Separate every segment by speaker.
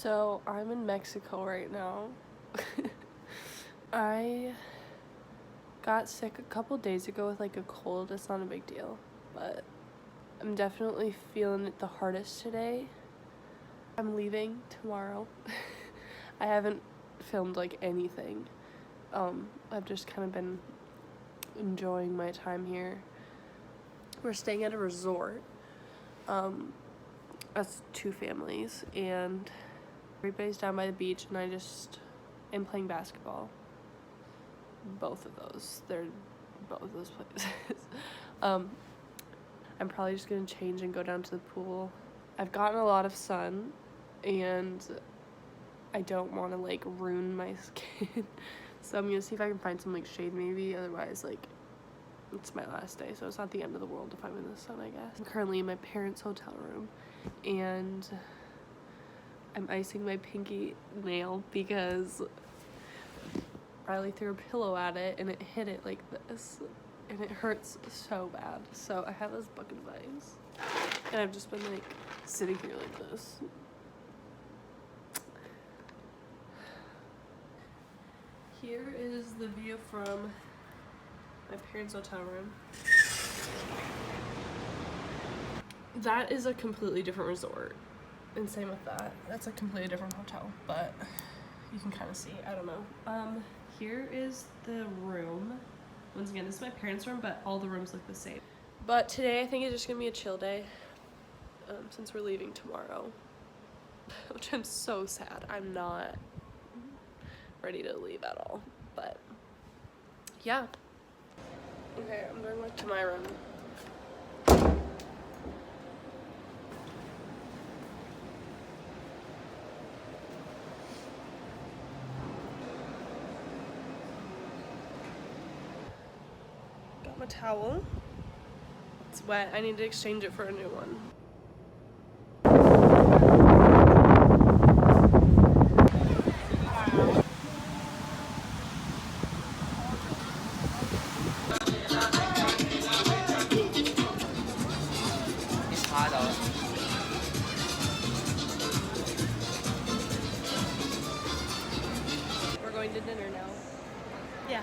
Speaker 1: So I'm in Mexico right now. I got sick a couple days ago with like a cold. It's not a big deal, but I'm definitely feeling it the hardest today. I'm leaving tomorrow. I haven't filmed like anything. I've just kind of been enjoying my time here. We're staying at a resort. That's 2 families, and everybody's down by the beach, and I just am playing basketball. Both of those places. I'm probably just gonna change and go down to the pool. I've gotten a lot of sun, and I don't want to like ruin my skin. So I'm gonna see if I can find some like shade maybe. Otherwise, like, it's my last day, so it's not the end of the world if I'm in the sun, I guess. I'm currently in my parents' hotel room, and I'm icing my pinky nail because Riley threw a pillow at it and it hit it like this, and it hurts so bad. So I have this bucket of ice, and I've just been like sitting here like this. Here is the view from my parents' hotel room. That is a completely different resort, and same with that. That's a completely different hotel, but you can kind of see. I don't know. Here is the room. Once again, this is my parents' room, but all the rooms look the same. But today I think it's just gonna be a chill day, since we're leaving tomorrow, which I'm so sad. I'm not ready to leave at all, but yeah. Okay, I'm going back to my room. Got my towel. It's wet. I need to exchange it for a new one. We're going to dinner now. Yeah.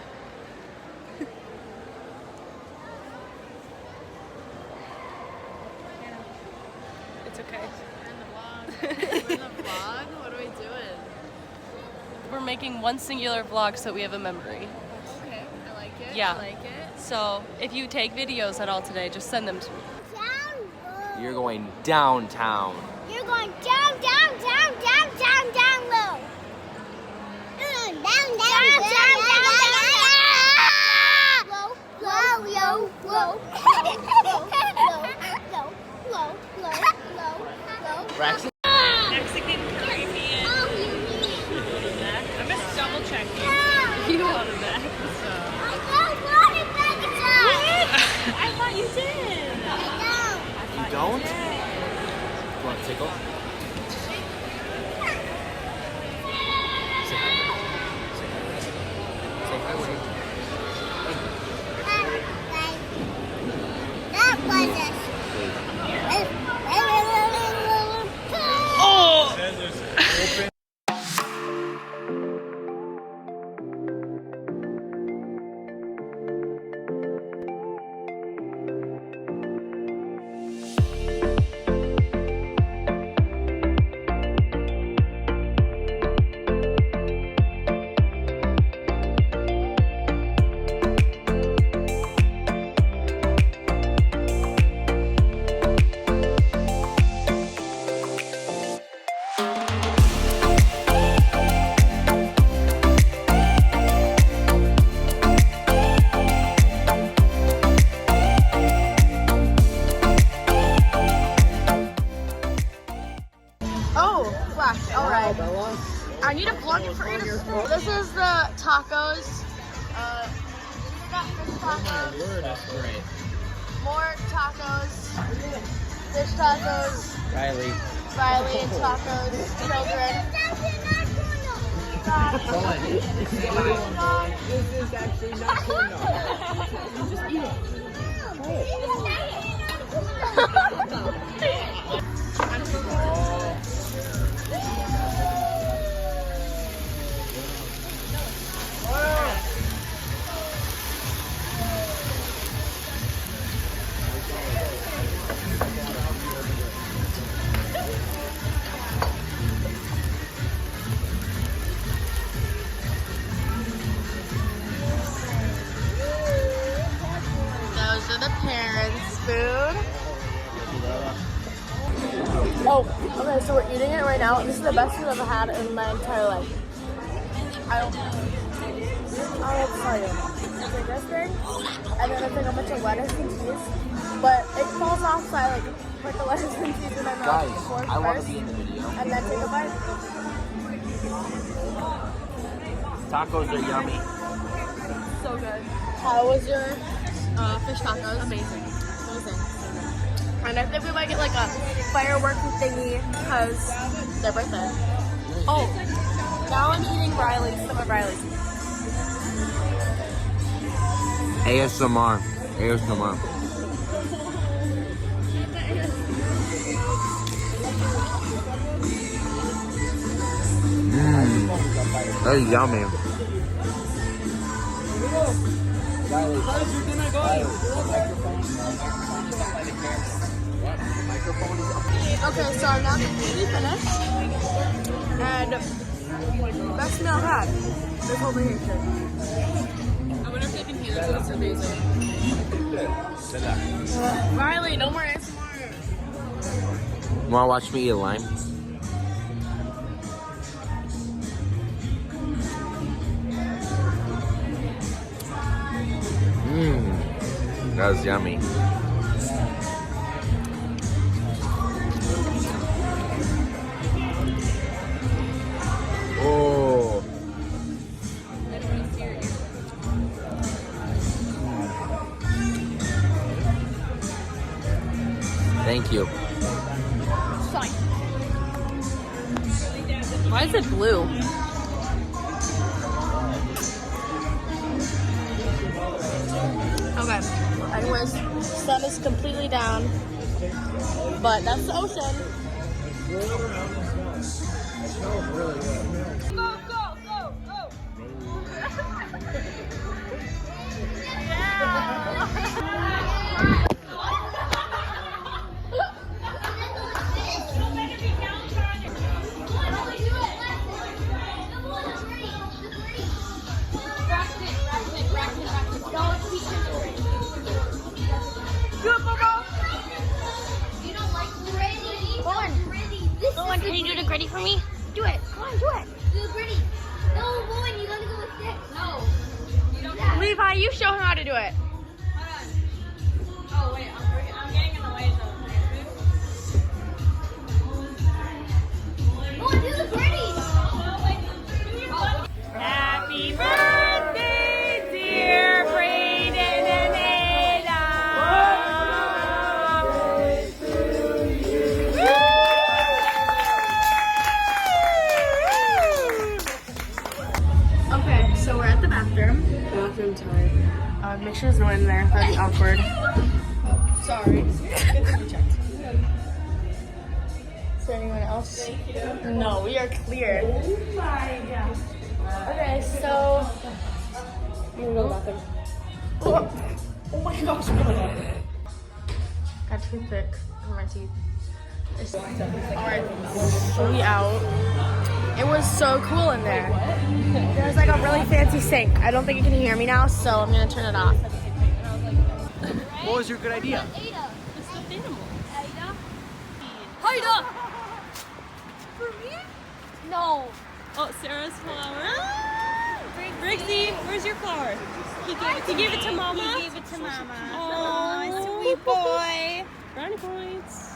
Speaker 1: It's okay.
Speaker 2: We're in the vlog. We're in the vlog? What are we doing?
Speaker 1: We're making one singular vlog so that we have a memory.
Speaker 2: Okay, I like it.
Speaker 1: Yeah.
Speaker 2: I like it.
Speaker 1: So if you take videos at all today, just send them to me.
Speaker 3: You're going downtown.
Speaker 4: You're going down low. Low.
Speaker 3: Braxton?
Speaker 2: Mexican curry man. I'm just double checking. You want it back. I thought you did.
Speaker 3: You don't? You want to tickle? Say hi. Say hi, Wade.
Speaker 4: That was it. Alright. I need a vlog for you. This is the tacos. We got fish tacos.
Speaker 3: That's great.
Speaker 4: More tacos. Fish tacos.
Speaker 3: Riley.
Speaker 4: Riley tacos. Children.
Speaker 3: This is actually not corn dog. Just eat it. Try it.
Speaker 4: so we're eating it right now. This is the best food I've ever had in my entire life. I'll tell you. It's like this thing, and then it's like a bunch of lettuce and cheese, but it falls off, so I like put the lettuce and cheese in my mouth
Speaker 3: Guys,
Speaker 4: before
Speaker 3: I want to
Speaker 4: first,
Speaker 3: be in the video.
Speaker 4: and then take a bite.
Speaker 3: Tacos are yummy.
Speaker 1: So good.
Speaker 4: How was your fish tacos?
Speaker 1: Amazing.
Speaker 4: Amazing. And I think we might get like a fireworks thingy because they're right there.
Speaker 1: Oh, now I'm eating Riley's. Some of Riley's.
Speaker 3: ASMR. ASMR. That's yummy.
Speaker 4: Okay, so I'm now completely finished. And best meal I've had this whole vacation.
Speaker 1: I wonder if they can hear this. It's amazing.
Speaker 4: Riley, no more ASMR.
Speaker 3: Wanna watch me eat a lime? That was yummy. Oh. Thank you.
Speaker 1: Why is it blue?
Speaker 4: Okay. Anyways, sun is completely down. But that's the ocean.
Speaker 2: Go, go, go, go.
Speaker 4: Owen, can you do the gritty for me? Do it. Come on, do it.
Speaker 5: Do the gritty. No, Owen, you gotta go with sticks. No.
Speaker 4: Levi, you show him how to do it.
Speaker 2: Oh, wait, I'm getting in the way though.
Speaker 5: Owen, do the gritty.
Speaker 2: Happy birthday, dear Brayden and Ada.
Speaker 4: Okay, so we're at the bathroom.
Speaker 1: Bathroom time.
Speaker 4: Make sure there's no one in there. That'd be awkward. Sorry. Is there anyone else? No, we are clear. Okay, so I'm gonna go to the bathroom. Oh my gosh! Got toothpick in my teeth. Alright, so we out. It was so cool in there. There's like a really fancy sink. I don't think you can hear me now, so I'm gonna turn it off.
Speaker 3: What was your good idea?
Speaker 5: Ada.
Speaker 2: It's the animal.
Speaker 5: Ada. For me? No.
Speaker 2: Oh, Sarah's flower. Brixie, where's your flower? He gave it to Mama?
Speaker 5: He gave it to Mama.
Speaker 2: Oh,
Speaker 5: sweet boy.
Speaker 2: Brownie points.